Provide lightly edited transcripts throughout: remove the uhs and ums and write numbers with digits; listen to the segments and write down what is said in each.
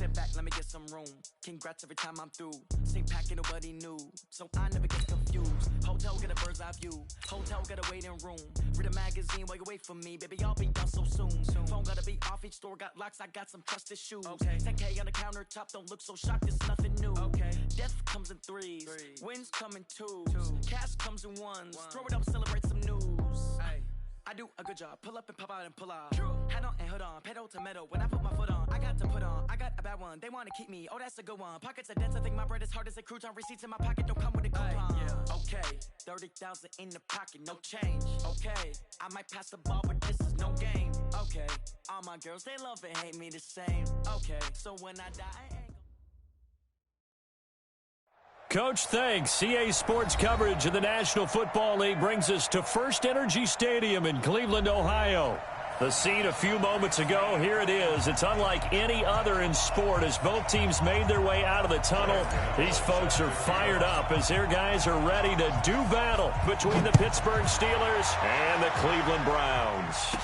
sit back, let me get some room. Congrats every time I'm through. Same packet, nobody knew, so I never get confused. Hotel, get a bird's eye view. Hotel, got a waiting room. Read a magazine while you wait for me. Baby, I'll be done so soon. Phone gotta be off, each store got locks. I got some trusted shoes. 10K on the countertop, don't look so shocked, it's nothing new. Death comes in threes. Wins come in twos. Cash comes in ones. Throw it up, celebrate some news. I do a good job, pull up and pop out and pull out. Head on and hood on, pedal to metal. When I put my foot on, I got to put on. I got a bad one, they wanna keep me. Oh, that's a good one. Pockets are dense, I think my bread is hard as a crouton. Receipts in my pocket don't come with a coupon. Okay, 30,000 in the pocket, no change. Okay, I might pass the ball, but this is no game. Okay, all my girls, they love and hate me the same. Okay, so when I die, I ain't. Coach, thanks. CA Sports coverage of the National Football League brings us to First Energy Stadium in Cleveland, Ohio. The scene a few moments ago, here it is. It's unlike any other in sport as both teams made their way out of the tunnel. These folks are fired up as their guys are ready to do battle between the Pittsburgh Steelers and the Cleveland Browns.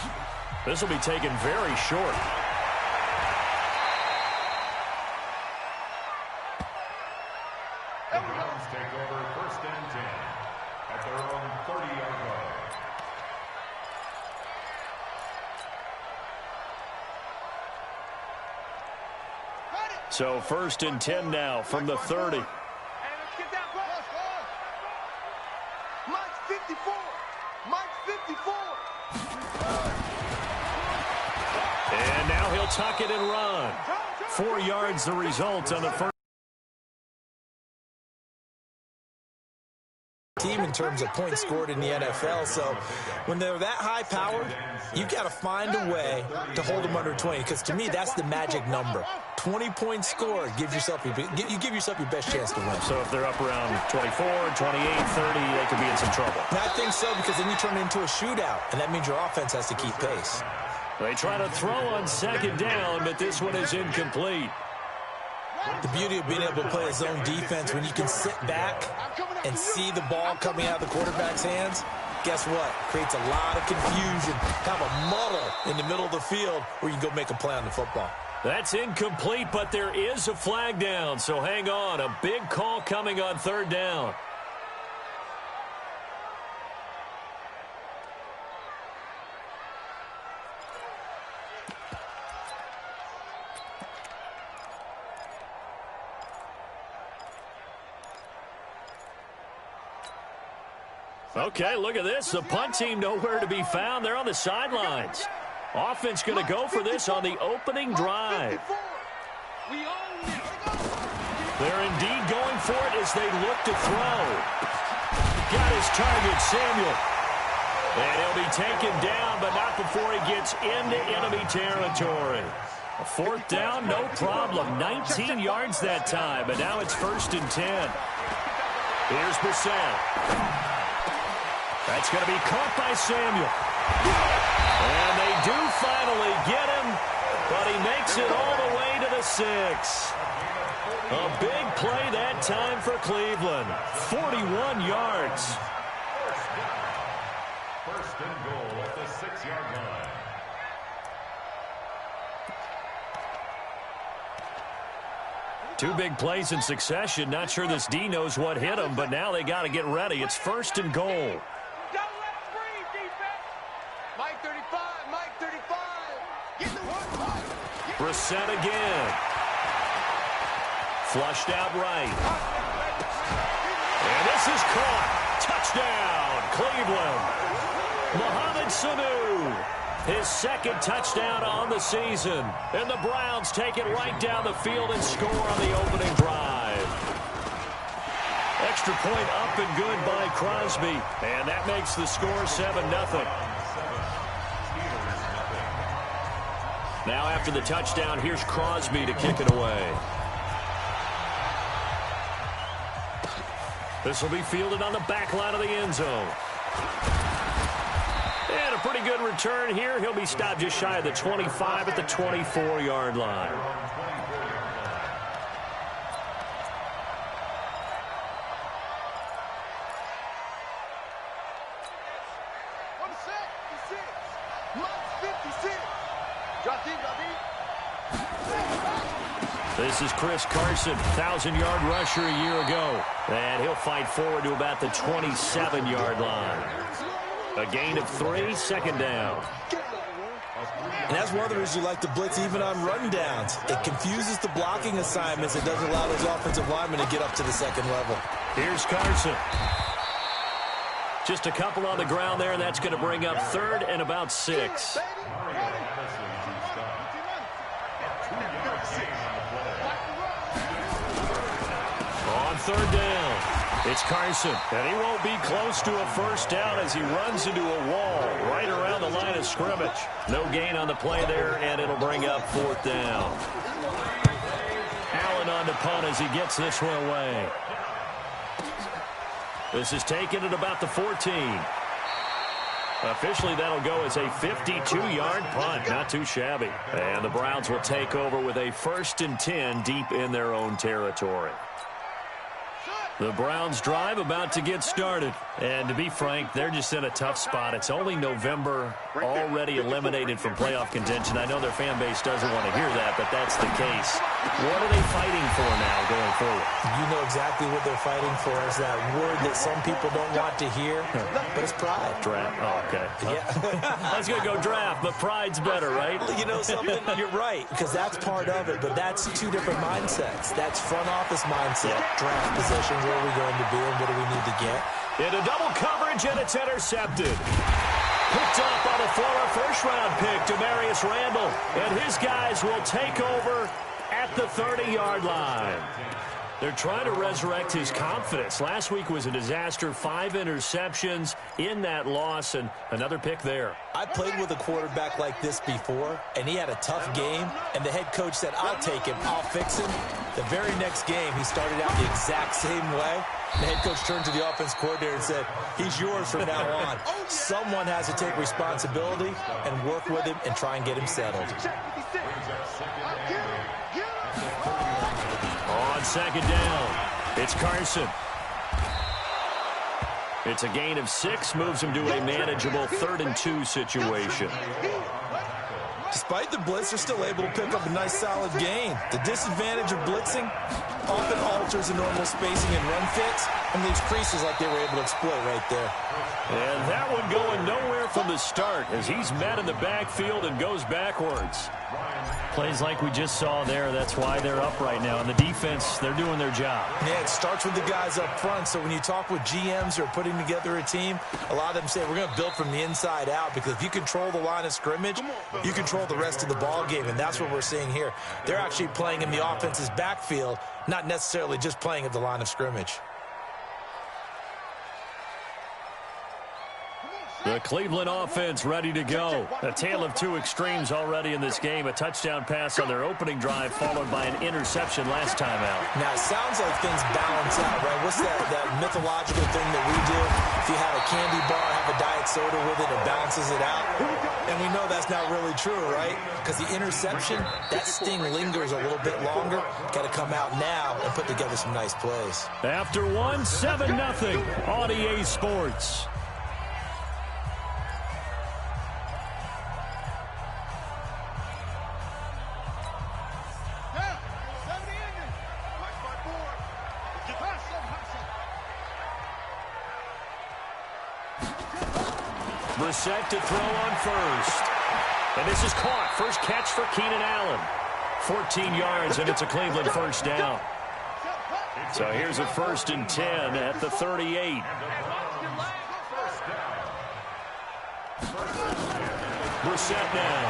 This will be taken very short. Take over 1st and 10 at their own 30-yard line. So 1st and 10 now from the 30. Hey, let's get that ball. Mike's 54. Mike's 54. And now he'll tuck it and run. 4 yards the result on the first. Team in terms of points scored in the NFL, so when they're that high powered, you got to find a way to hold them under 20, because to me that's the magic number. 20 points scored, you give yourself your best chance to win. So if they're up around 24, 28, 30, they could be in some trouble. And I think so, because then you turn it into a shootout, and that means your offense has to keep pace. They try to throw on 2nd down, but this one is incomplete. The beauty of being able to play a zone defense, when you can sit back and see the ball coming out of the quarterback's hands, guess what? Creates a lot of confusion. Have a muddle in the middle of the field where you can go make a play on the football. That's incomplete, but there is a flag down, so hang on. A big call coming on 3rd down. Okay, look at this. The punt team nowhere to be found. They're on the sidelines. Offense going to go for this on the opening drive. They're indeed going for it as they look to throw. Got his target, Samuel. And he'll be taken down, but not before he gets into enemy territory. A 4th down, no problem. 19 yards that time, but now it's 1st and 10. Here's Brissett. That's going to be caught by Samuel. And they do finally get him, but he makes it all the way to the 6. A big play that time for Cleveland. 41 yards. First and goal at the 6-yard line. Two big plays in succession. Not sure this D knows what hit him, but now they got to get ready. It's 1st and goal. Brissett again. Flushed out right. And this is caught. Touchdown, Cleveland. Mohamed Sanu. His 2nd touchdown on the season. And the Browns take it right down the field and score on the opening drive. Extra point up and good by Crosby. And that makes the score 7-0. Now after the touchdown, here's Crosby to kick it away. This will be fielded on the back line of the end zone. And a pretty good return here. He'll be stopped just shy of the 25 at the 24-yard line. This is Chris Carson, 1,000-yard rusher a year ago. And he'll fight forward to about the 27-yard line. A gain of 3, second down. And that's one of the reasons you like to blitz even on run downs. It confuses the blocking assignments. It doesn't allow those offensive linemen to get up to the second level. Here's Carson. Just a couple on the ground there, and that's going to bring up third and about 6. On third down, it's Carson, and he won't be close to a first down as he runs into a wall right around the line of scrimmage. No gain on the play there, and it'll bring up fourth down. Allen on the punt as he gets this one away. This is taken at about the 14. Officially, that'll go as a 52-yard punt. Not too shabby. And the Browns will take over with a 1st and 10 deep in their own territory. The Browns drive about to get started. And to be frank, they're just in a tough spot. It's only November, already eliminated from playoff contention. I know their fan base doesn't want to hear that, but that's the case. What are they fighting for now going forward? You know exactly what they're fighting for. Is that word that some people don't want to hear, but it's pride. Draft. Oh, okay. Yeah. I was going to go draft, but pride's better, right? You know something? You're right, because that's part of it, but that's two different mindsets. That's front office mindset, draft positions, where are we going to be and what do we need to get? Into double coverage, and it's intercepted. Picked up on a former first-round pick, Demarius Randall. And his guys will take over at the 30-yard line. They're trying to resurrect his confidence. Last week was a disaster, 5 interceptions in that loss, and another pick there. I played with a quarterback like this before, and he had a tough game, and the head coach said, I'll take him, I'll fix him. The very next game, he started out the exact same way. The head coach turned to the offense coordinator and said, he's yours from now on. Someone has to take responsibility and work with him and try and get him settled. On second down, it's Carson. It's a gain of 6, moves him to a manageable 3rd and 2 situation. Despite the blitz, they're still able to pick up a nice solid gain. The disadvantage of blitzing often alters the normal spacing and run fits and leaves creases like they were able to exploit right there. And that one going nowhere from the start as he's met in the backfield and goes backwards. Plays like we just saw there, that's why they're up right now. And the defense, they're doing their job. Yeah, it starts with the guys up front. So when you talk with GMs who are putting together a team, a lot of them say we're going to build from the inside out, because if you control the line of scrimmage, you control the rest of the ball game, and that's what we're seeing here. They're actually playing in the offense's backfield, not necessarily just playing at the line of scrimmage. The Cleveland offense ready to go. A tale of two extremes already in this game. A touchdown pass on their opening drive followed by an interception last time out. Now, it sounds like things balance out, right? What's that mythological thing that we do? If you have a candy bar, have a diet soda with it, it balances it out. And we know that's not really true, right? Because the interception, that sting lingers a little bit longer. Got to come out now and put together some nice plays. After one, 7-0 on EA Sports. Brissett to throw on first. And this is caught. First catch for Keenan Allen. 14 yards, and it's a Cleveland first down. So here's a 1st and 10 at the 38. Brissett now.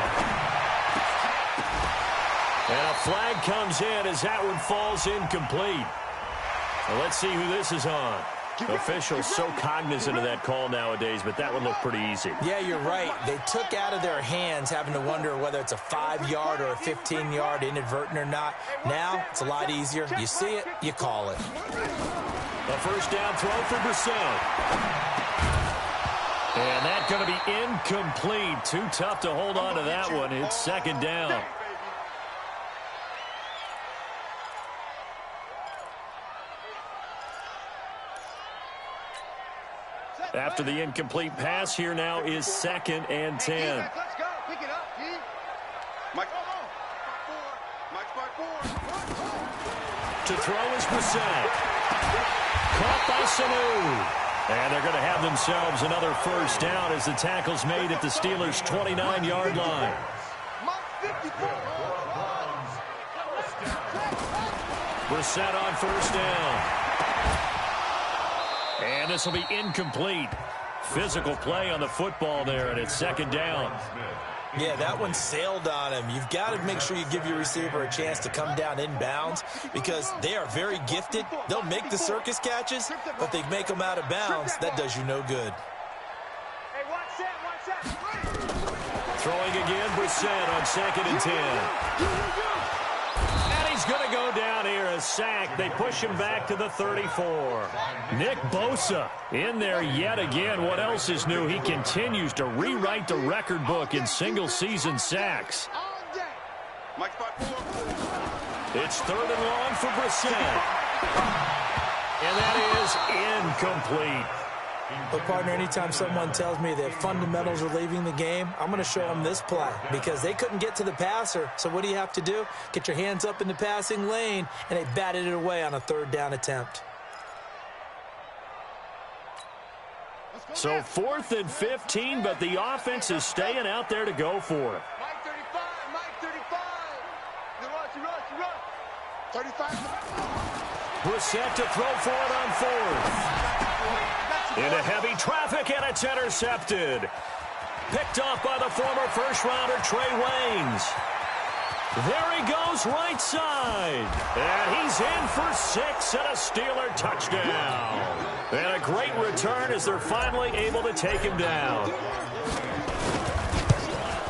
And a flag comes in as that one falls incomplete. Well, let's see who this is on. Officials so cognizant of that call nowadays, but that one looked pretty easy. Yeah, you're right. They took out of their hands having to wonder whether it's a 5-yard or a 15-yard inadvertent or not. Now, it's a lot easier. You see it, you call it. A first down throw for Brissett. And that's going to be incomplete. Too tough to hold on to that one. It's second down. After the incomplete pass, here now is 2nd and 10. To throw is Brissett. Caught by Sanu. And they're going to have themselves another first down as the tackle's made at the Steelers' 29-yard line. Brissett on first down. And this will be incomplete. Physical play on the football there, and it's second down. Yeah, that one sailed on him. You've got to make sure you give your receiver a chance to come down inbounds because they are very gifted. They'll make the circus catches, but they make them out of bounds. That does you no good. Hey, watch that. Throwing again, Brissett on 2nd and 10. And he's going to go down here, a sack. They push him back to the 34. Nick Bosa in there yet again. What else is new? He continues to rewrite the record book in single-season sacks. It's 3rd and long for Brissett. And that is incomplete. But, partner, anytime someone tells me that fundamentals are leaving the game, I'm going to show them this play because they couldn't get to the passer. So what do you have to do? Get your hands up in the passing lane, and they batted it away on a 3rd down attempt. So 4th and 15, but the offense is staying out there to go for it. Mike 35. You run. 35. Brissett to throw for it on 4th. Into heavy traffic, and it's intercepted. Picked off by the former first-rounder Trey Waynes. There he goes, right side. And he's in for 6 and a Steeler touchdown. And a great return as they're finally able to take him down.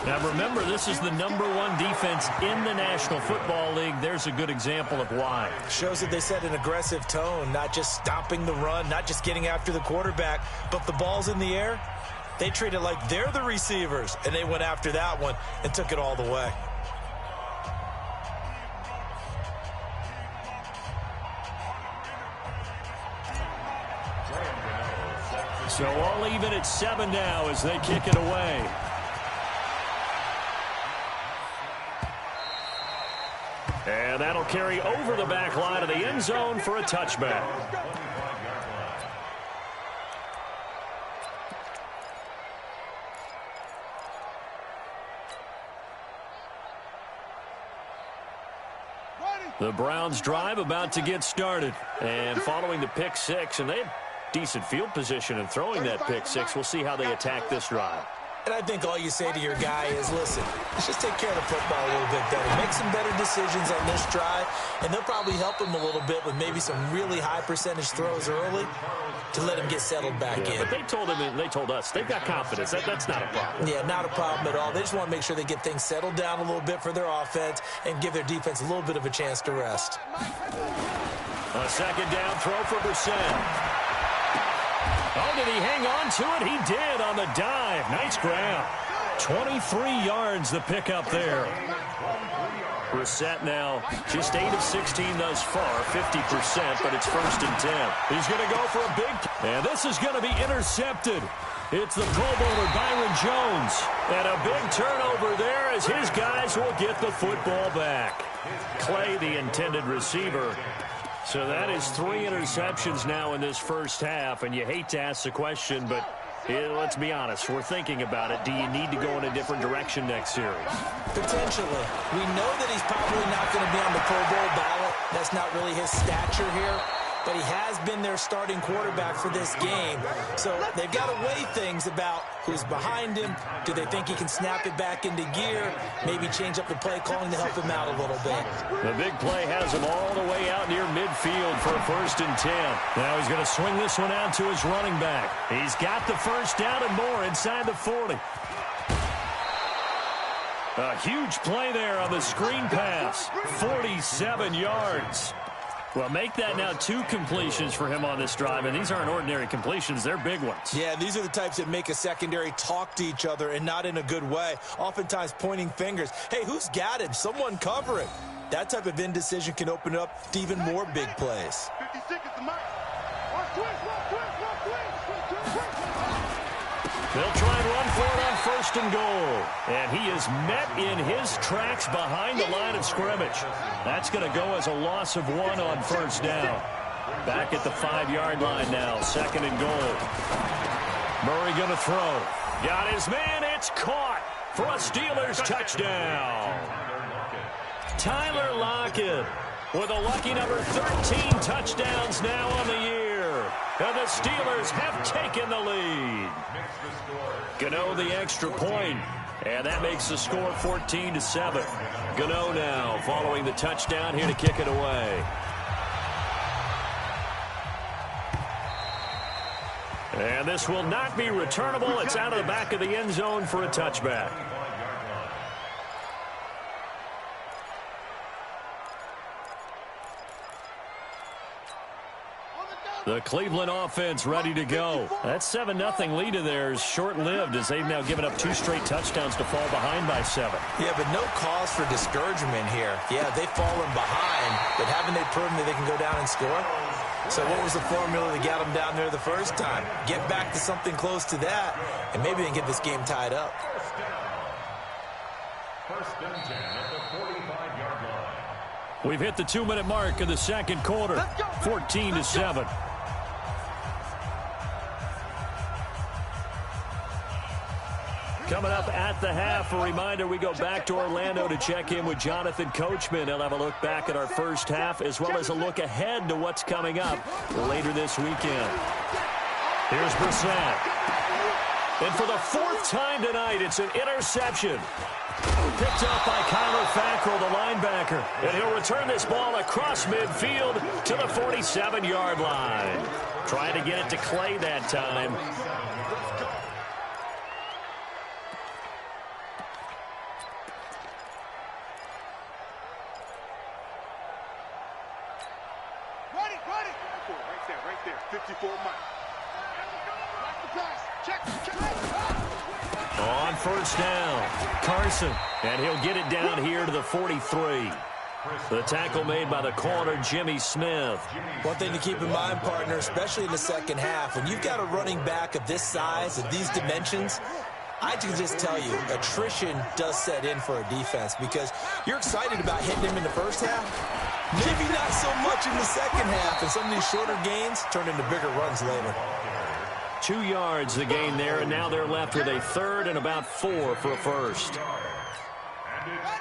Now, remember, this is the #1 defense in the National Football League. There's a good example of why. Shows that they set an aggressive tone, not just stopping the run, not just getting after the quarterback, but the ball's in the air. They treat it like they're the receivers, and they went after that one and took it all the way. So all even at 7 now as they kick it away. And that'll carry over the back line of the end zone for a touchback. The Browns drive about to get started. And following the pick 6, and they had decent field position in throwing that pick 6. We'll see how they attack this drive. And I think all you say to your guy is, listen, let's just take care of the football a little bit better. Make some better decisions on this drive, and they'll probably help him a little bit with maybe some really high percentage throws early to let him get settled back in. But they told him, and they told us, they've got confidence. That's not a problem. Yeah, not a problem at all. They just want to make sure they get things settled down a little bit for their offense and give their defense a little bit of a chance to rest. A second down throw for Brissett. Oh, did he hang on to it? He did on the dive. Nice grab. 23 yards the pickup there. Brissett now just 8 of 16 thus far, 50%, but it's 1st and 10. He's going to go for a big, and this is going to be intercepted. It's the Pro Bowler Byron Jones. And a big turnover there as his guys will get the football back. Clay, the intended receiver. So that is 3 interceptions now in this first half, and you hate to ask the question, but let's be honest, we're thinking about it. Do you need to go in a different direction next series? Potentially. We know that he's probably not going to be on the Pro Bowl ballot. That's not really his stature here. But he has been their starting quarterback for this game. So they've got to weigh things about who's behind him. Do they think he can snap it back into gear? Maybe change up the play calling to help him out a little bit. The big play has him all the way out near midfield for a 1st and 10. Now he's going to swing this one out to his running back. He's got the first down and more inside the 40. A huge play there on the screen pass. 47 yards. Well, make that now 2 completions for him on this drive, and these aren't ordinary completions. They're big ones. Yeah, these are the types that make a secondary talk to each other and not in a good way, oftentimes pointing fingers. Hey, who's got him? Someone cover it. That type of indecision can open up to even more big plays. 50 seconds to mark. Watch twist. They'll try and run for it on 1st and goal. And he is met in his tracks behind the line of scrimmage. That's going to go as a loss of 1 on 1st down. Back at the 5-yard line now, 2nd and goal. Murray going to throw. Got his man. It's caught for a Steelers touchdown. Tyler Lockett with a lucky number 13 touchdowns now on the year. And the Steelers have taken the lead. Gano the extra point, and that makes the score 14-7. Gano now following the touchdown here to kick it away. And this will not be returnable. It's out of the back of the end zone for a touchback. The Cleveland offense ready to go. That 7-0 lead of theirs short-lived as they've now given up 2 straight touchdowns to fall behind by 7. Yeah, but no cause for discouragement here. Yeah, they've fallen behind, but haven't they proven that they can go down and score? So what was the formula that got them down there the first time? Get back to something close to that, and maybe they can get this game tied up. 1st and 10 at the 45-yard line. We've hit the 2-minute mark of the 2nd quarter, 14-7. Coming up at the half, a reminder, we go back to Orlando to check in with Jonathan Coachman. He'll have a look back at our first half as well as a look ahead to what's coming up later this weekend. Here's Brissett. And for the 4th time tonight, it's an interception. Picked up by Kyler Fackrell, the linebacker. And he'll return this ball across midfield to the 47-yard line. Trying to get it to Clay that time. Right there. 54 Mike. Watch the pass. Check. On 1st down, Carson, and he'll get it down here to the 43. The tackle made by the corner, Jimmy Smith. One thing to keep in mind, partner, especially in the second half, when you've got a running back of this size, of these dimensions, I can just tell you, attrition does set in for a defense because you're excited about hitting him in the first half. Maybe not so much in the second half, and some of these shorter gains turn into bigger runs later. 2 yards the gain there, and now they're left with a 3rd and about 4 for a first.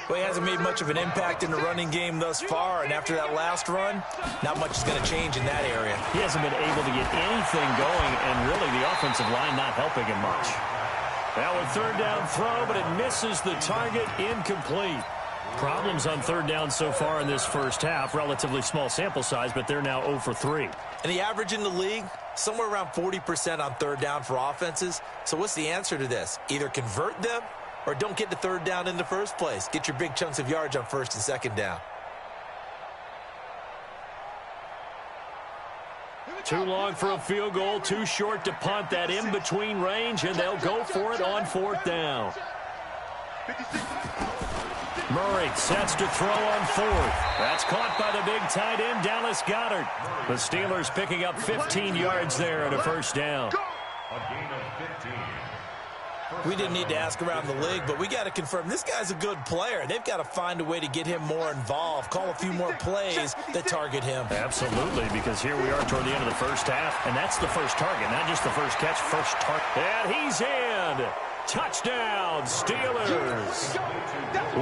Well, he hasn't made much of an impact in the running game thus far, and after that last run, not much is going to change in that area. He hasn't been able to get anything going, and really the offensive line not helping him much. Now a 3rd down throw, but it misses the target, incomplete. Problems on 3rd down so far in this first half. Relatively small sample size, but they're now 0 for 3. And the average in the league, somewhere around 40% on 3rd down for offenses. So what's the answer to this? Either convert them or don't get the 3rd down in the first place. Get your big chunks of yards on 1st and 2nd down. Too long for a field goal, too short to punt. That in-between range, and they'll go for it on 4th down. Murray sets to throw on 4th. That's caught by the big tight end, Dallas Goedert. The Steelers picking up 15 yards there and a 1st down. A gain of 15. We didn't need to ask around the league, but we got to confirm this guy's a good player. They've got to find a way to get him more involved, call a few more plays that target him. Absolutely, because here we are toward the end of the first half, and that's the first target, not just the first catch, first target. And he's in. Touchdown, Steelers.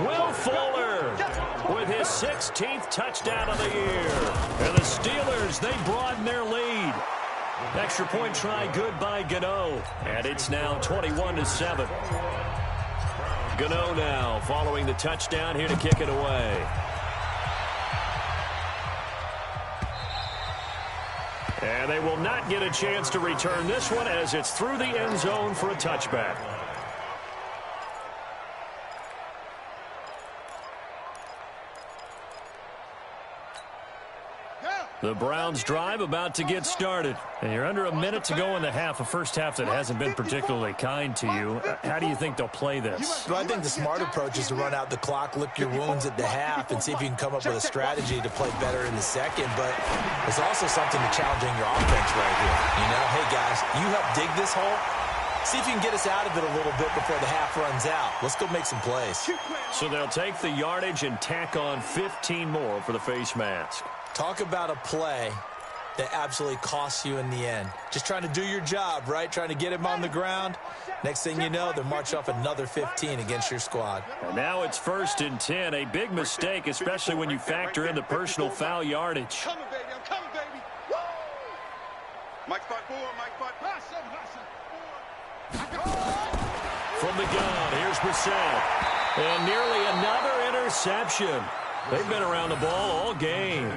Will Fuller with his 16th touchdown of the year. And the Steelers, they broaden their lead. Extra point try good by Gano. And it's now 21-7. Gano now following the touchdown here to kick it away. And they will not get a chance to return this one as it's through the end zone for a touchback. The Browns drive about to get started. And you're under a minute to go in the half, a first half that hasn't been particularly kind to you. How do you think they'll play this? Well, I think the smart approach is to run out the clock, lick your wounds at the half, and see if you can come up with a strategy to play better in the second. But there's also something to challenging your offense right here. You know, hey, guys, you help dig this hole. See if you can get us out of it a little bit before the half runs out. Let's go make some plays. So they'll take the yardage and tack on 15 more for the face mask. Talk about a play that absolutely costs you in the end. Just trying to do your job, right? Trying to get him on the ground. Next thing you know, they'll march off another 15 against your squad. And now it's 1st and 10. A big mistake, especially when you factor in the personal foul yardage. I'm coming, baby. I'm coming, baby. Woo! Mike 5-4. Mike 5. From the gun, here's Brissett. And nearly another interception. They've been around the ball all game.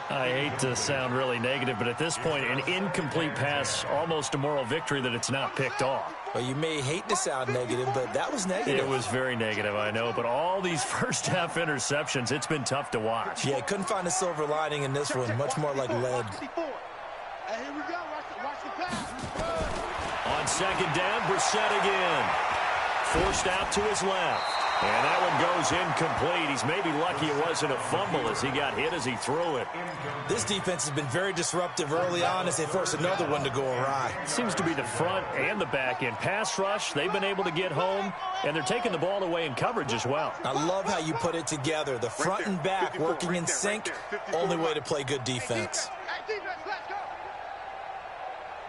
I hate to sound really negative, but at this point, an incomplete pass, almost a moral victory that it's not picked off. Well, you may hate to sound negative, but that was negative. It was very negative, I know, but all these first-half interceptions, it's been tough to watch. Yeah, couldn't find a silver lining in this one, much more like lead. Here we go. Watch the pass. On 2nd down, Brissett again. Forced out to his left. And that one goes incomplete. He's maybe lucky it wasn't a fumble as he got hit as he threw it. This defense has been very disruptive early on as they force another one to go awry. Seems to be the front and the back end. Pass rush, they've been able to get home, and they're taking the ball away in coverage as well. I love how you put it together. The front and back working in sync, only way to play good defense.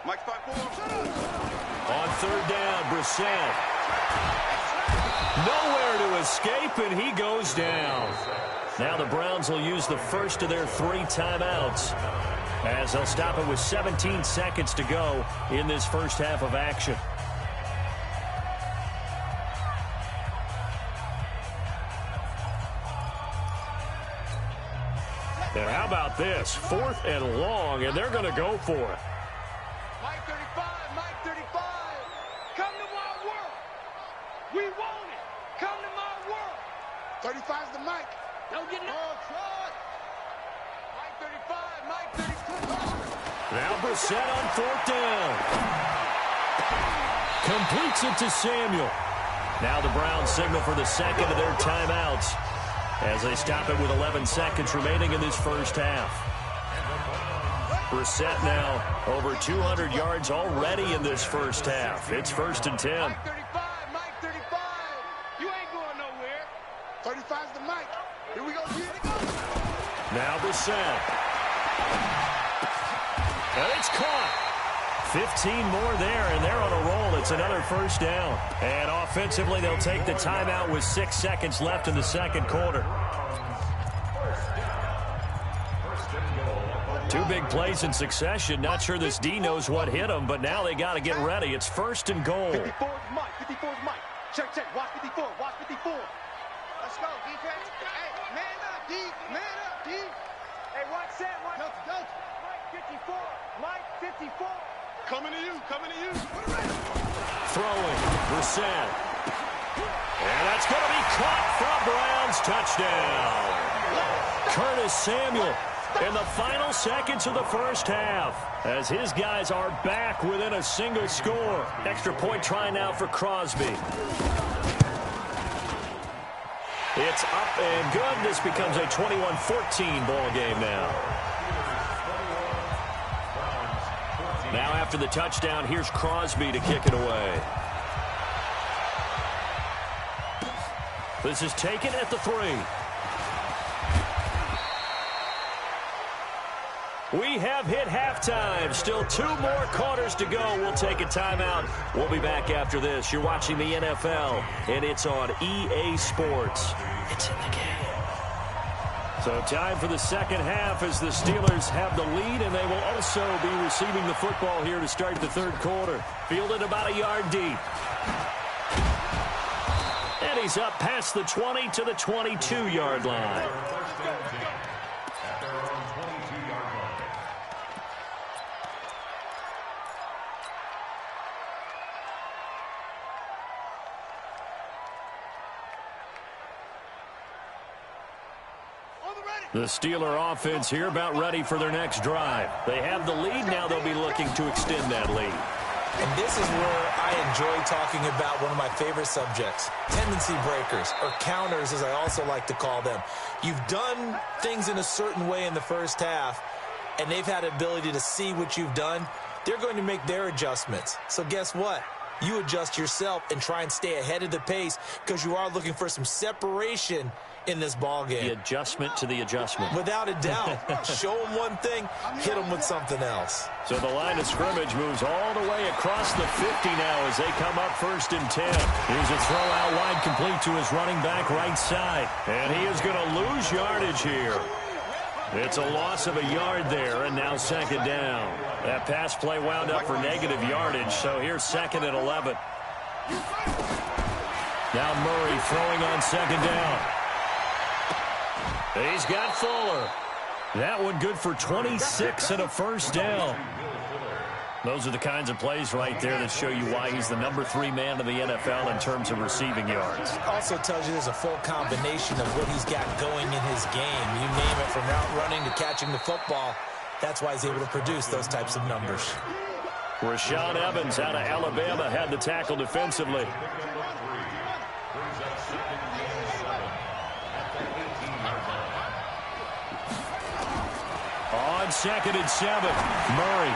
Mike 5-4. On 3rd down, Brissett. Nowhere to escape, and he goes down. Now the Browns will use the first of their 3 timeouts as they'll stop it with 17 seconds to go in this first half of action. And how about this? 4th and long, and they're going to go for it. Mike 35. Mike 35. Come to my world. We want it. Come to my world. 35's the mic. Don't get no try. Mike 35. Mike 35. Now Brissett on 4th down. Completes it to Samuel. Now the Browns signal for the second of their timeouts as they stop it with 11 seconds remaining in this first half. Brissett now over 200 yards already in this first half. It's 1st and 10. Mike 35. Mike 35. You ain't going nowhere. 35's the mic. Here we go. Now Brissett. And it's caught. 15 more there, and they're on a roll. It's another first down. And offensively, they'll take the timeout with 6 seconds left in the second quarter. 2 big plays in succession. Not sure this D knows what hit him, but now they got to get ready. It's 1st and goal. 54's Mike. 54's Mike. Check. Watch 54. Watch 54. Let's go, defense. Hey, man up, D. Man up, D. Hey, watch that. Watch. Go. Mike 54. Mike 54. Coming to you. Throwing, Brissett. And that's going to be caught for a Browns touchdown. Curtis Samuel in the final seconds of the first half as his guys are back within a single score. Extra point try now for Crosby. It's up and good. This becomes a 21-14 ball game now. Now after the touchdown, here's Crosby to kick it away. This is taken at the 3. We have hit halftime. Still 2 more quarters to go. We'll take a timeout. We'll be back after this. You're watching the NFL, and it's on EA Sports. It's in the game. So time for the second half as the Steelers have the lead, and they will also be receiving the football here to start the third quarter. Fielded about a yard deep. And he's up past the 20 to the 22-yard line. The Steeler offense here about ready for their next drive. They have the lead. Now they'll be looking to extend that lead. And this is where I enjoy talking about one of my favorite subjects, tendency breakers, or counters as I also like to call them. You've done things in a certain way in the first half, and they've had the ability to see what you've done they're going to make their adjustments. So guess what? You adjust yourself and try and stay ahead of the pace because you are looking for some separation in this ball game. The adjustment to the adjustment. Without a doubt. Show them one thing, hit them with something else. So the line of scrimmage moves all the way across the 50 now as they come up 1st and 10. Here's a throw out wide complete to his running back right side. And he is going to lose yardage here. It's a loss of a yard there, and now 2nd down. That pass play wound up for negative yardage, so here's 2nd and 11. Now Murray throwing on 2nd down. He's got Fuller. That one good for 26 and a 1st down. Those are the kinds of plays right there that show you why he's the number 3 man in the NFL in terms of receiving yards. Also tells you there's a full combination of what he's got going in his game. You name it, from route running to catching the football. That's why he's able to produce those types of numbers. Rashaan Evans out of Alabama had the tackle defensively. On 2nd and 7, Murray.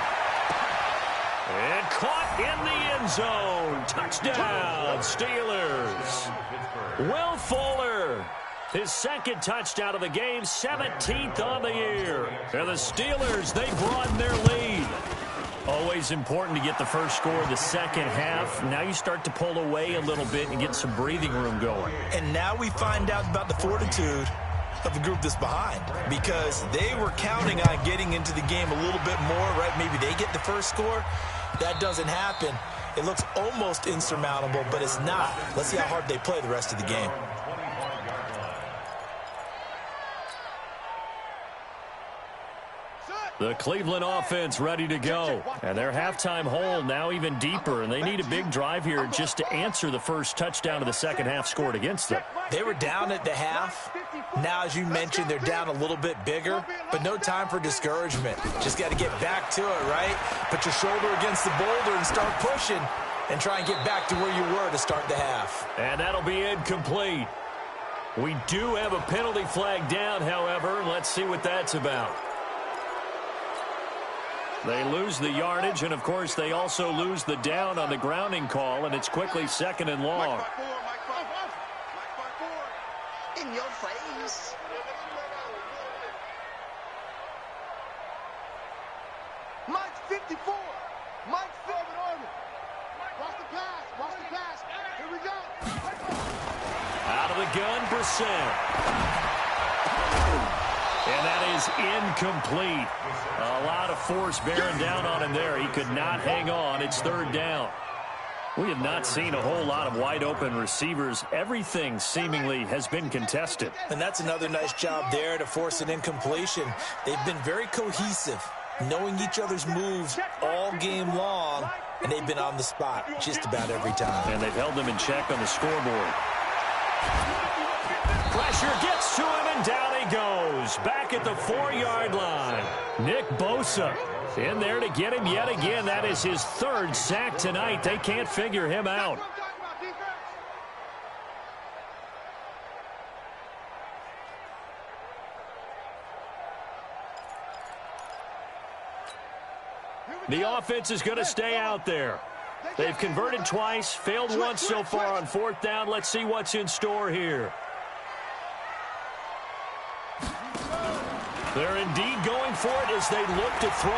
And caught in the end zone. Touchdown, Steelers. Will Fuller, his 2nd touchdown of the game, 17th on the year. And the Steelers, they broaden their lead. Always important to get the first score of the second half. Now you start to pull away a little bit and get some breathing room going. And now we find out about the fortitude of the group that's behind, because they were counting on getting into the game a little bit more, right? Maybe they get the first score. That doesn't happen. It looks almost insurmountable, but it's not. Let's see how hard they play the rest of the game. The Cleveland offense ready to go. And their halftime hole now even deeper, and they need a big drive here just to answer the first touchdown of the second half scored against them. They were down at the half. Now, as you mentioned, they're down a little bit bigger, but no time for discouragement. Just got to get back to it, right? Put your shoulder against the boulder and start pushing and try and get back to where you were to start the half. And that'll be incomplete. We do have a penalty flag down, however. Let's see what that's about. They lose the yardage, and, of course, they also lose the down on the grounding call, and it's quickly 2nd and long. In your face. Mike's 54. Mike's 50. Watch the pass. Watch the pass. Here we go. Out of the gun, Brissett. And that is incomplete. A lot of force bearing down on him there. He could not hang on. It's 3rd down. We have not seen a whole lot of wide-open receivers. Everything seemingly has been contested. And that's another nice job there to force an incompletion. They've been very cohesive, knowing each other's moves all game long, and they've been on the spot just about every time. And they've held them in check on the scoreboard. Pressure gets to him, and down he goes. Back at the 4-yard line. Nick Bosa in there to get him yet again. That is his 3rd sack tonight. They can't figure him out. The offense is going to stay out there. They've converted twice, failed once so far on 4th down. Let's see what's in store here. They're indeed going for it as they look to throw.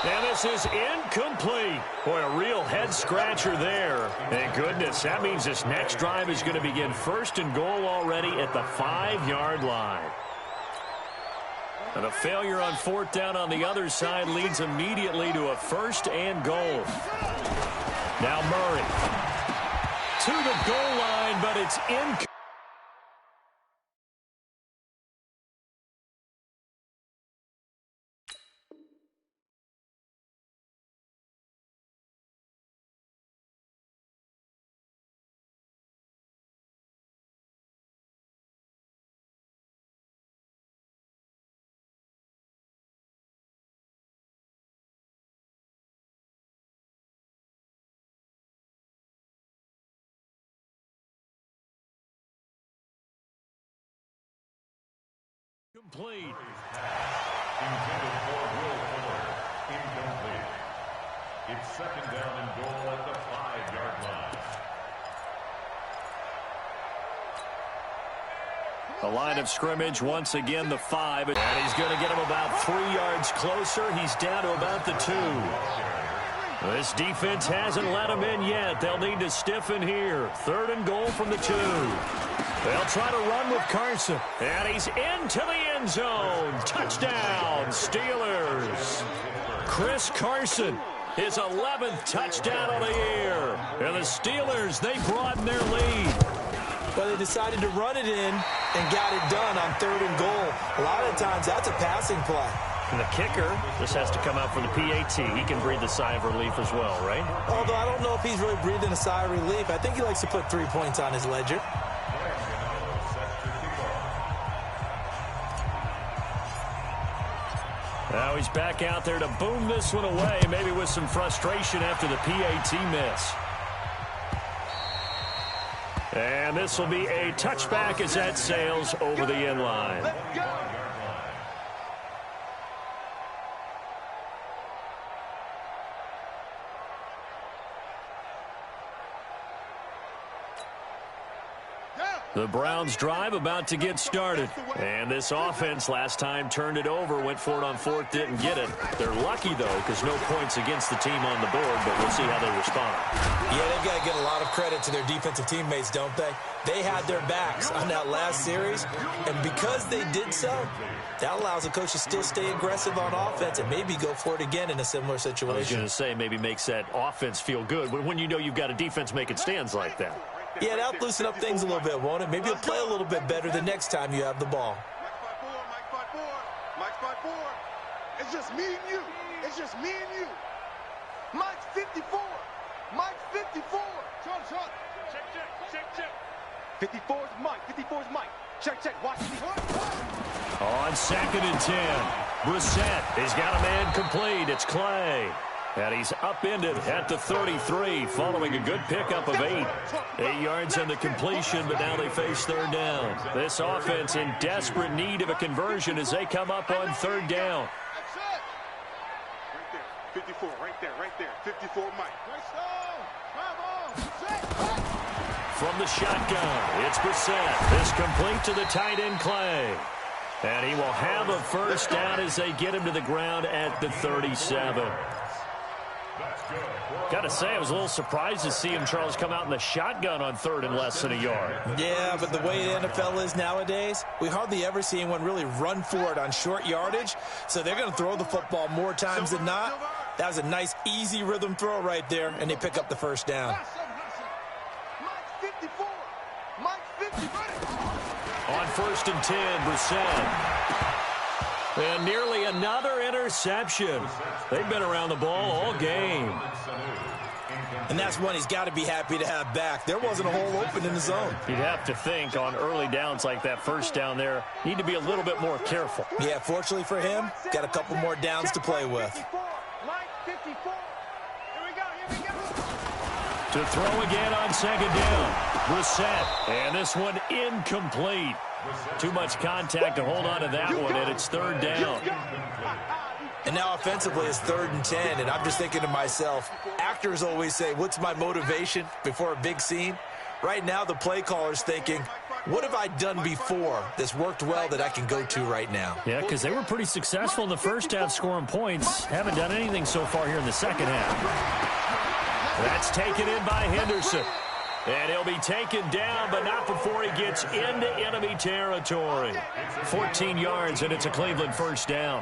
And this is incomplete. Boy, a real head-scratcher there. Thank goodness. That means this next drive is going to begin 1st and goal already at the 5-yard line. And a failure on 4th down on the other side leads immediately to a 1st and goal. Now Murray to the goal line, but it's incomplete. Complete. Incomplete. It's second down and goal at the 5-yard line. The line of scrimmage, once again, the 5. And he's going to get him about 3 yards closer. He's down to about the 2. This defense hasn't let him in yet. They'll need to stiffen here. 3rd and goal from the 2. They'll try to run with Carson. And he's into the end zone. Touchdown, Steelers. Chris Carson, his 11th touchdown of the year. And the Steelers, they broaden their lead. Well, they decided to run it in and got it done on 3rd and goal. A lot of times, that's a passing play. And the kicker, this has to come out for the PAT. He can breathe a sigh of relief as well, right? Although I don't know if he's really breathing a sigh of relief. I think he likes to put 3 points on his ledger. Now he's back out there to boom this one away, maybe with some frustration after the PAT miss. And this will be a touchback as that sails over the end line. The Browns drive about to get started. And this offense last time turned it over, went for it on 4th, didn't get it. They're lucky, though, because no points against the team on the board, but we'll see how they respond. Yeah, they've got to get a lot of credit to their defensive teammates, don't they? They had their backs on that last series, and because they did so, that allows the coach to still stay aggressive on offense and maybe go for it again in a similar situation. I was going to say, maybe makes that offense feel good when you know you've got a defense making stands like that. Yeah, that'll loosen up things a little bit, won't it? Maybe you'll play a little bit better the next time you have the ball. Mike's 5-4. It's just me and you. It's just me and you. Mike's 54. Mike's 54. Shot. Check. 54 is Mike. 54 is Mike. Check. Watch me. On 2nd and 10, Brissett. He's got a man complete. It's Clay. And he's upended at the 33, following a good pickup of 8. 8 yards on the completion, but now they face 3rd down. This offense in desperate need of a conversion as they come up on 3rd down. Right there. 54, right there. 54, Mike. From the shotgun, it's Brissett. This complete to the tight end, Clay. And he will have a first down as they get him to the ground at the 37. Got to say, I was a little surprised to see him, Charles, come out in the shotgun on 3rd and less than a yard. Yeah, but the way the NFL is nowadays, we hardly ever see anyone really run for it on short yardage. So they're going to throw the football more times than not. That was a nice, easy rhythm throw right there, and they pick up the first down. Mike's 54. Mike's 50. On 1st and 10, Brissett. And nearly another interception. They've been around the ball all game. And that's one he's got to be happy to have back. There wasn't a hole open in the zone. You'd have to think on early downs like that first down there, need to be a little bit more careful. Yeah, fortunately for him, got a couple more downs to play with. Mike 54. Here we go. To throw again on 2nd down. Brissett. And this one incomplete. Too much contact to hold on to that one, and it's 3rd down. And now offensively it's 3rd and 10, and I'm just thinking to myself, actors always say, what's my motivation before a big scene? Right now the play caller's thinking, what have I done before that's worked well that I can go to right now? Yeah, because they were pretty successful in the first half scoring points. Haven't done anything so far here in the second half. That's taken in by Henderson. And he'll be taken down, but not before he gets into enemy territory. 14 yards, and it's a Cleveland first down.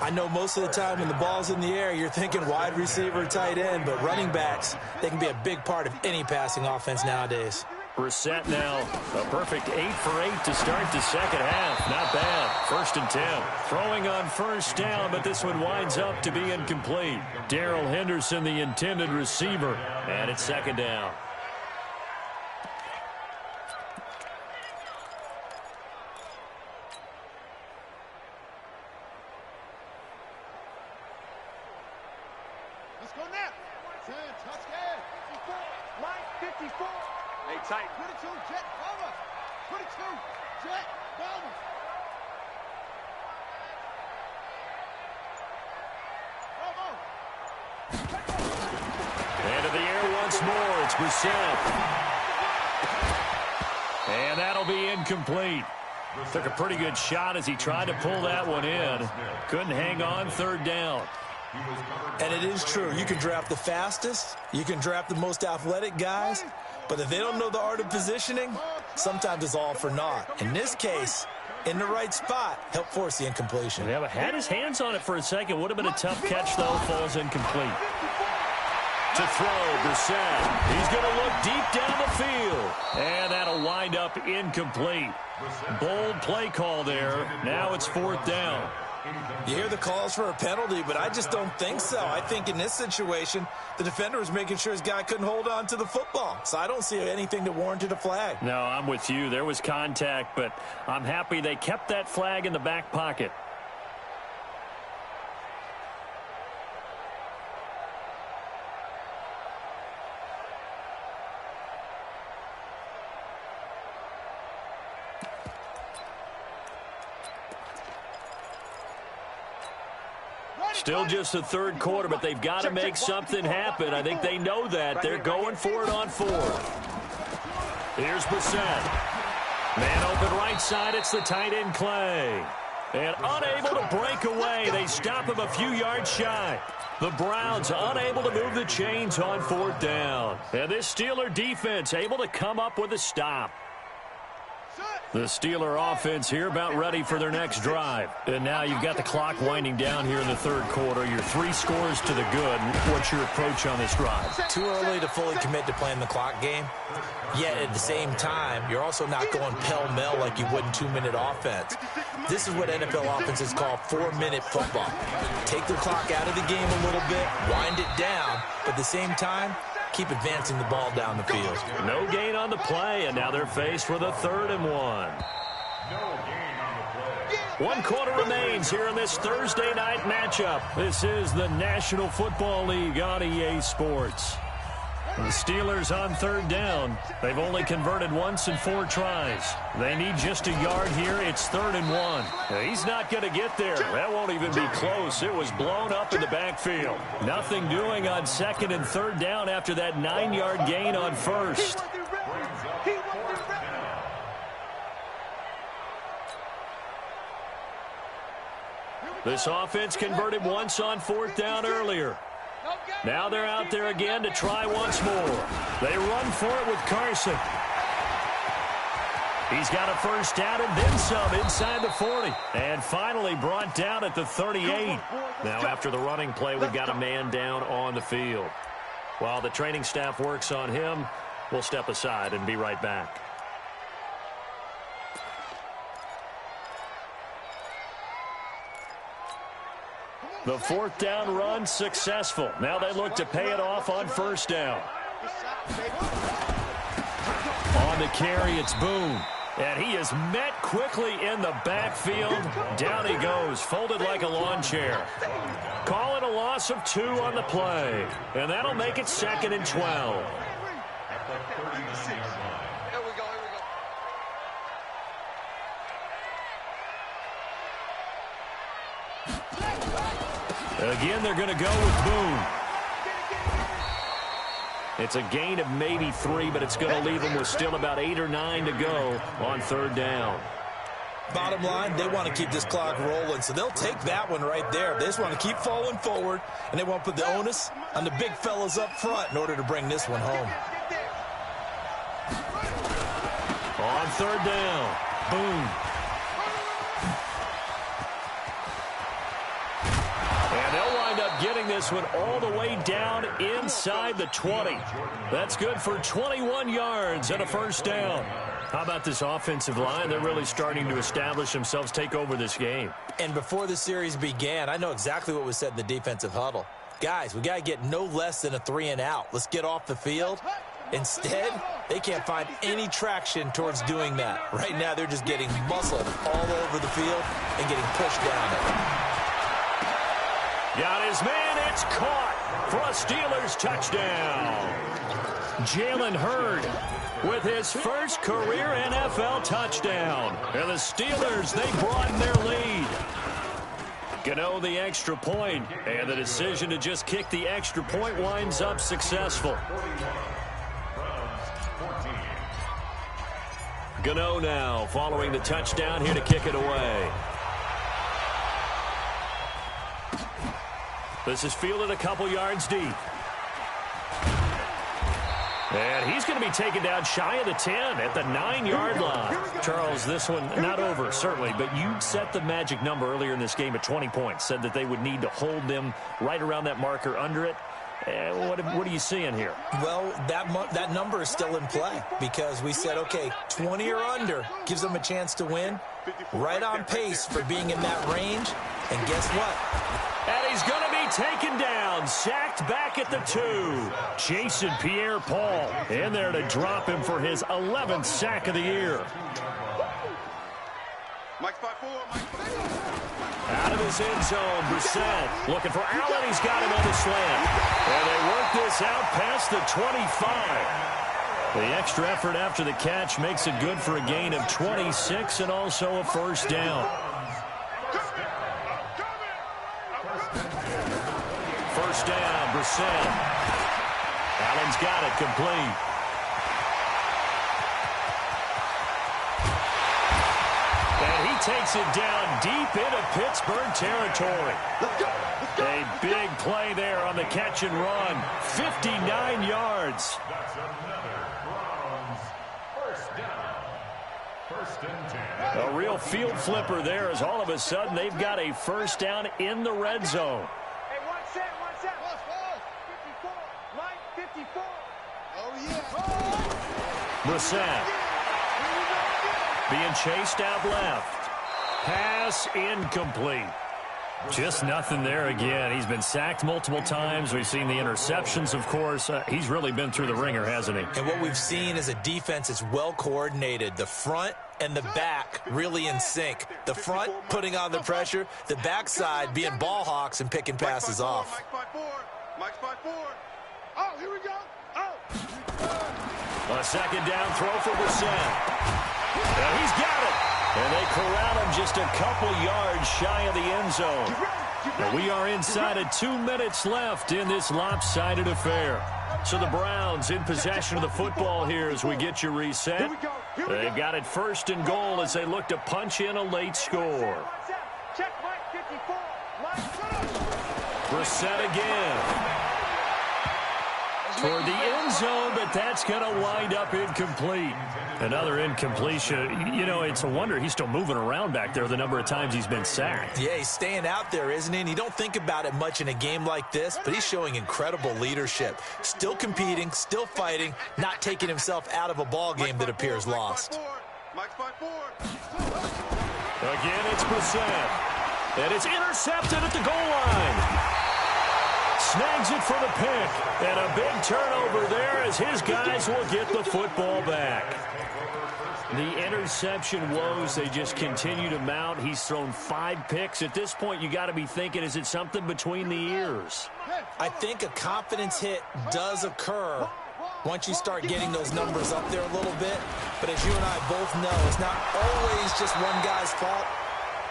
I know most of the time when the ball's in the air, you're thinking wide receiver, tight end, but running backs, they can be a big part of any passing offense nowadays. Brissett now, a perfect 8 for 8 to start the second half. Not bad. 1st and 10. Throwing on first down, but this one winds up to be incomplete. Darrell Henderson, the intended receiver, and it's 2nd down. Let's go now. 10, touchdown. 54. Mike 54. Hey, tight. 22, Jet, Bama. 22, Jet, Bama. Into the air once more. It's Brissett. And that'll be incomplete. Took a pretty good shot as he tried to pull that one in. Couldn't hang on, third down. And it is true. You can draft the fastest. You can draft the most athletic guys. But if they don't know the art of positioning, sometimes it's all for naught. In this case, in the right spot, helped force the incompletion. Yeah, but had his hands on it for a second. Would have been a tough catch, though. Falls incomplete. To throw, Brissett. He's going to look deep down the field. And that'll wind up incomplete. Bold play call there. Now it's fourth down. You hear the calls for a penalty, but I just don't think so. I think in this situation, the defender was making sure his guy couldn't hold on to the football. So I don't see anything that warranted a flag. No, I'm with you. There was contact, but I'm happy they kept that flag in the back pocket. Still just the third quarter, but they've got to make something happen. I think they know that. They're going for it on fourth. Here's Brissett. Man open right side. It's the tight end, Clay. And unable to break away. They stop him a few yards shy. The Browns unable to move the chains on fourth down. And this Steeler defense able to come up with a stop. The Steeler offense here about ready for their next drive. And now you've got the clock winding down here in the third quarter. You're 3 scores to the good. What's your approach on this drive? Too early to fully commit to playing the clock game. Yet at the same time, you're also not going pell-mell like you would in 2-minute offense. This is what NFL offenses call 4-minute football. Take the clock out of the game a little bit, wind it down, but at the same time, keep advancing the ball down the field. No gain on the play, and now they're faced with a 3rd and 1. No gain on the play. 1 quarter remains here in this Thursday night matchup. This is the National Football League on EA Sports. The Steelers on 3rd down. They've only converted once in 4 tries. They need just a yard here. It's 3rd and 1. He's not going to get there. That won't even be close. It was blown up in the backfield. Nothing doing on 2nd and 3rd down after that 9-yard gain on 1st. This offense converted once on 4th down earlier. Now they're out there again to try once more. They run for it with Carson. He's got a 1st down and then some inside the 40. And finally brought down at the 38. Now after the running play, we've got a man down on the field. While the training staff works on him, we'll step aside and be right back. The 4th down run successful. Now they look to pay it off on 1st down. On the carry, it's Boone. And he is met quickly in the backfield. Down he goes, folded like a lawn chair. Call it a loss of 2 on the play. And that'll make it 2nd and 12. Again, they're going to go with Boone. It's a gain of maybe 3, but it's going to leave them with still about 8 or 9 to go on 3rd down. Bottom line, they want to keep this clock rolling, so they'll take that one right there. They just want to keep falling forward, and they want to put the onus on the big fellas up front in order to bring this one home. On 3rd down, Boone. And they'll wind up getting this one all the way down inside the 20. That's good for 21 yards and a 1st down. How about this offensive line? They're really starting to establish themselves, take over this game. And before the series began, I know exactly what was said in the defensive huddle. Guys, we got to get no less than a 3 and out. Let's get off the field. Instead, they can't find any traction towards doing that. Right now, they're just getting muscled all over the field and getting pushed down it. Got his man, it's caught for a Steelers touchdown. Jalen Hurd with his first career NFL touchdown. And the Steelers, they broaden their lead. Gano the extra point, and the decision to just kick the extra point winds up successful. Gano now following the touchdown here to kick it away. This is fielded a couple yards deep. And he's going to be taken down shy of the 10 at the 9-yard line. Charles, this one not over, certainly, but you set the magic number earlier in this game at 20 points, said that they would need to hold them right around that marker under it. What are you seeing here? Well, that number is still in play because we said, okay, 20 or under gives them a chance to win. Right on pace for being in that range. And guess what? And he's going to be taken down, sacked back at the 2. Jason Pierre-Paul in there to drop him for his 11th sack of the year. Out of his end zone, Brissett looking for Allen. He's got him on the slant. And they work this out past the 25. The extra effort after the catch makes it good for a gain of 26 and also a first down. First down, Brissett. Allen's got it complete. And he takes it down deep into Pittsburgh territory. A big play there on the catch and run. 59 yards. That's another Browns first down. First and 10. A real field flipper there as all of a sudden they've got a first down in the red zone. Hey, one set. 54. Line 54. Oh, yeah. Brissett being chased out left. Pass incomplete. Just nothing there again. He's been sacked multiple times. We've seen the interceptions, of course. He's really been through the ringer, hasn't he? And what we've seen is a defense is well coordinated. The front and the back really in sync. The front putting on the pressure. The backside being ball hawks and picking passes off. Mike's 5-4. Oh, here we go. A second down throw for Brissett. And he's got it. And they corral him just a couple yards shy of the end zone. And we are inside of 2 minutes left in this lopsided affair. So the Browns in possession of the football here as we get you reset. They've got it first and goal as they look to punch in a late score. Check Mike 54. Brissett again. Toward the end zone, but that's going to wind up incomplete. Another incompletion. You know, it's a wonder he's still moving around back there the number of times he's been sacked. Yeah, he's staying out there, isn't he? And you don't think about it much in a game like this, but he's showing incredible leadership. Still competing, still fighting, not taking himself out of a ball game that appears lost. Mike's 5-4. Again, it's Brissett. And it's intercepted at the goal line. Snags it for the pick. And a big turnover there as his guys will get the football back. The interception woes, they just continue to mount. He's thrown 5 picks. At this point, you got to be thinking, is it something between the ears? I think a confidence hit does occur once you start getting those numbers up there a little bit. But as you and I both know, it's not always just one guy's fault.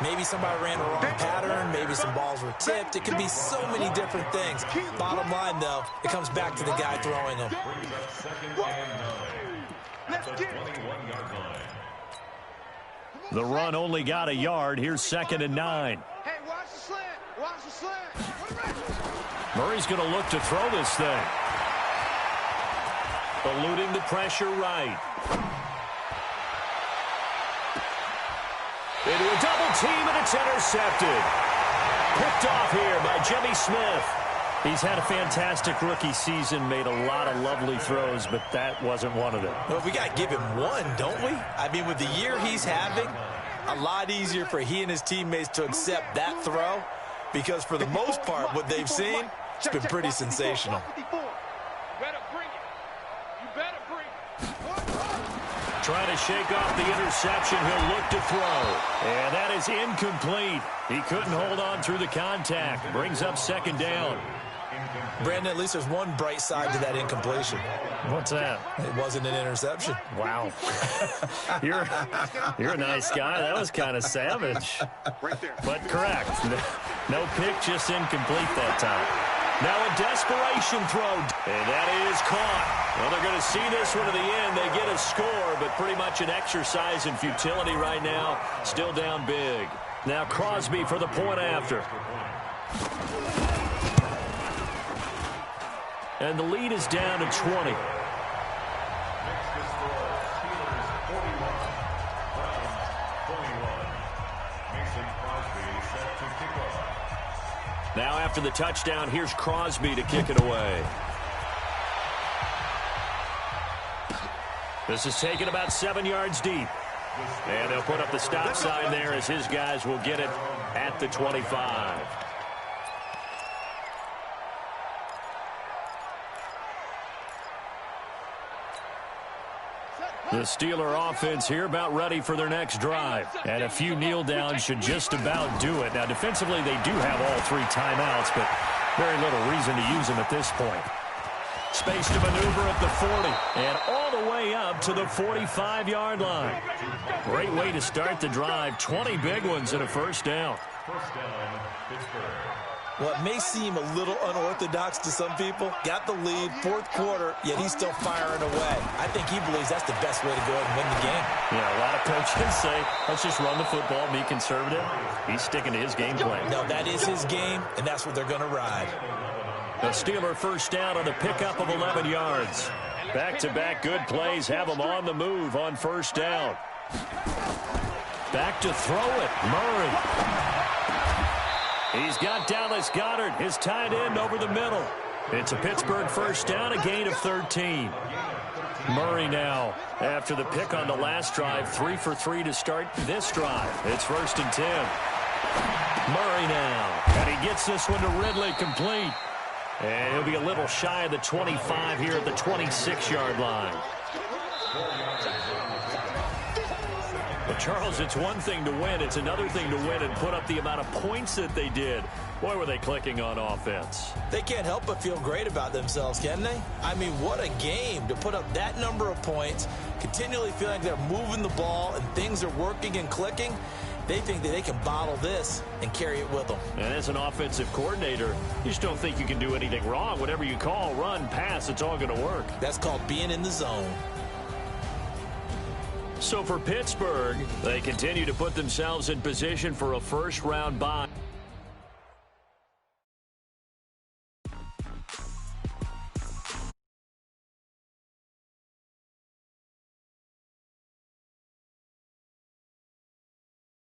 Maybe somebody ran a wrong pattern. Maybe some balls were tipped. It could be so many different things. Bottom line, though, it comes back to the guy throwing them. The run only got a yard. Here's 2nd and 9. Hey, watch the slant. Watch the slant. Murray's going to look to throw this thing. Eluding the pressure right. Into a double team, and it's intercepted. Picked off here by Jimmy Smith. He's had a fantastic rookie season, made a lot of lovely throws, but that wasn't one of them. Well, we got to give him one, don't we? I mean, with the year he's having, a lot easier for he and his teammates to accept that throw because for the most part, what they've seen, it's been pretty sensational. Trying to shake off the interception. He'll look to throw. And that is incomplete. He couldn't hold on through the contact. Brings up 2nd down. Brandon, at least there's one bright side to that incompletion. What's that? It wasn't an interception. Wow. You're a nice guy. That was kind of savage. But correct. No pick, just incomplete that time. Now a desperation throw. And that is caught. Well, they're going to see this one to the end. They get a score, but pretty much an exercise in futility right now. Still down big. Now Crosby for the point after. And the lead is down to 20. Now after the touchdown, here's Crosby to kick it away. This is taken about 7 yards deep. And they'll put up the stop sign there as his guys will get it at the 25. The Steeler offense here about ready for their next drive. And a few kneel downs should just about do it. Now, defensively, they do have all 3 timeouts, but very little reason to use them at this point. Space to maneuver at the 40 and all the way up to the 45-yard line. Great way to start the drive. 20 big ones and a first down. First down, Pittsburgh. Well, it may seem a little unorthodox to some people. Got the lead, 4th quarter, yet he's still firing away. I think he believes that's the best way to go and win the game. Yeah, a lot of coaches say, let's just run the football, be conservative. He's sticking to his game plan. No, that is his game, and that's what they're going to ride. The Steeler first down on the pickup of 11 yards. Back-to-back good plays have them on the move on first down. Back to throw it, Murray. He's got Dallas Goedert, his tight end, over the middle. It's a Pittsburgh first down, a gain of 13. Murray now, after the pick on the last drive, 3 for 3 to start this drive. It's 1st and 10. Murray now, and he gets this one to Ridley complete. And he'll be a little shy of the 25 here at the 26-yard line. But, Charles, it's one thing to win. It's another thing to win and put up the amount of points that they did. Boy, were they clicking on offense. They can't help but feel great about themselves, can they? I mean, what a game to put up that number of points, continually feeling like they're moving the ball and things are working and clicking. They think that they can bottle this and carry it with them. And as an offensive coordinator, you just don't think you can do anything wrong. Whatever you call, run, pass, it's all going to work. That's called being in the zone. So for Pittsburgh, they continue to put themselves in position for a first-round bye.